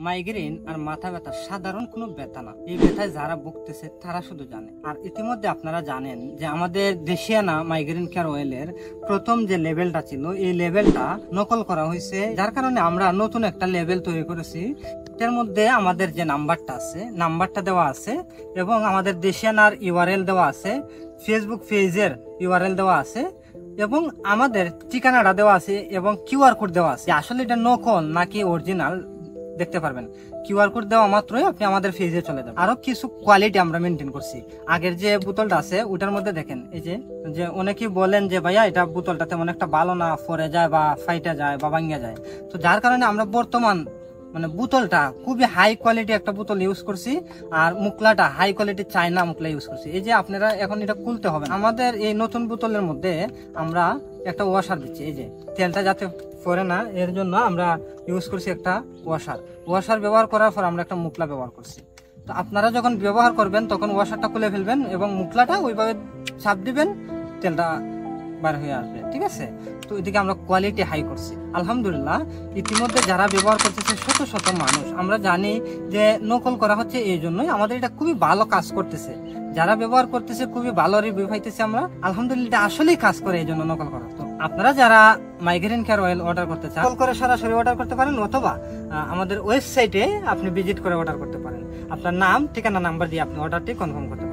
Migraine আর মাথা ব্যথা সাধারণ কোনো ব্যথা না। এই ব্যথায় যারা ভুগতেছে তারা শুধু জানে। আর ইতিমধ্যে আপনারা জানেন যে আমাদের দেশিয়ানা মাইগ্রেন কেয়ার অয়েলের প্রথম যে লেভেলটা ছিল এই লেভেলটা নকল করা হয়েছে, যার কারণে আমরা নতুন একটা লেভেল তৈরি করেছি। এর মধ্যে আমাদের যে নাম্বারটা আছে, নাম্বারটা দেওয়া আছে এবং আমাদের দেশিয়ানার ইউআরএল দেওয়া আছে, ফেসবুক পেজের ইউআরএল দেওয়া আছে এবং আমাদের ঠিকানাটা দেওয়া আছে এবং কিউআর কোড দেওয়া আছে। আসলে এটা নকল নাকি অরিজিনাল দেখতে পারবেন। কিউআর কোড দেওয়া মাত্রই আপনি আমাদের পেজে চলে যাবেন। আরো কিছু কোয়ালিটি আমরা মেনটেন করছি। আগের যে বোতলটা আছে ওটার মধ্যে দেখেন এই যে অনেকেই বলেন যে ভাইয়া এটা বোতলটা তেমন একটা ভালো না, ফরে যায় বা ফাইটা যায় বা ভাঙিয়া যায়। তো যার কারণে আমরা বর্তমান বোতলটা খুবই হাই কোয়ালিটি একটা বোতল ইউজ করছি, আর মুখলাটা হাই কোয়ালিটি চায়না মুখলা ইউজ করছি। এই যে আপনারা এখন এটা খুলতে হবে। আমাদের এই নতুন বোতলের মধ্যে আমরা একটা ওয়াশার দিচ্ছি, এই যে তেলটা যাতে পরে না এর জন্য আমরা ইউজ করছি একটা ওয়াশার ব্যবহার করার পর আমরা একটা মুখলা ব্যবহার করছি। তো আপনারা যখন ব্যবহার করবেন তখন ওয়াশারটা খুলে ফেলবেন এবং মুখলাটা ওইভাবে চাপ দিবেন, তেলটা বার হয়ে আসবে, ঠিক আছে। তো এদিকে আমরা কোয়ালিটি হাই করছি আলহামদুলিল্লাহ। ইতিমধ্যে যারা ব্যবহার করতেছে শত শত মানুষ, আমরা জানি যে নকল করা হচ্ছে, এই জন্যই আমাদের এটা খুবই ভালো কাজ করতেছে। যারা ব্যবহার করতেছে খুবই ভালো রিভিউ পাইতেছে আমরা আলহামদুলিল্লাহ। এটা আসলেই কাজ করে, এই জন্য নকল করা। তো আপনারা যারা মাইগ্রেন কেয়ার অয়েল অর্ডার করতে চান, কল করে সরাসরি অর্ডার করতে পারেন অথবা আমাদের ওয়েবসাইটে আপনি ভিজিট করে অর্ডার করতে পারেন। আপনার নাম, ঠিকানা, নাম্বার দিয়ে আপনি অর্ডারটি কনফার্ম করতে পারেন।